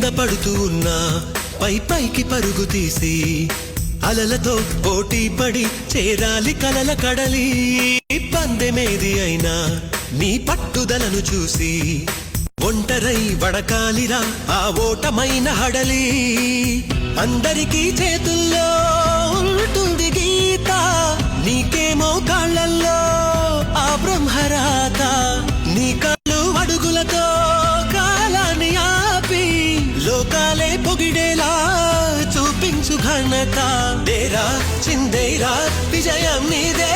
కింద పడుతూ ఉన్నా పైకి పరుగు తీసి అలలతో పోటీ పడి చేరాలి కలల కడలి. పందెమేది అయినా నీ పట్టుదలను చూసి ఒంటరై వడకాలిరా ఆ ఓటమైన హడలి. అందరికీ చేతుల్లో ఉంటుంది గీత, నీకేమో కాళ్ళల్లో ఆ బ్రహ్మరాత. నీ కాళ్ళు అడుగులతో కాలాన్ని ఆపి లోకాలే పొగిడేలా చూపించు ఘనత. దేరా చిందేరా విజయం నీదే.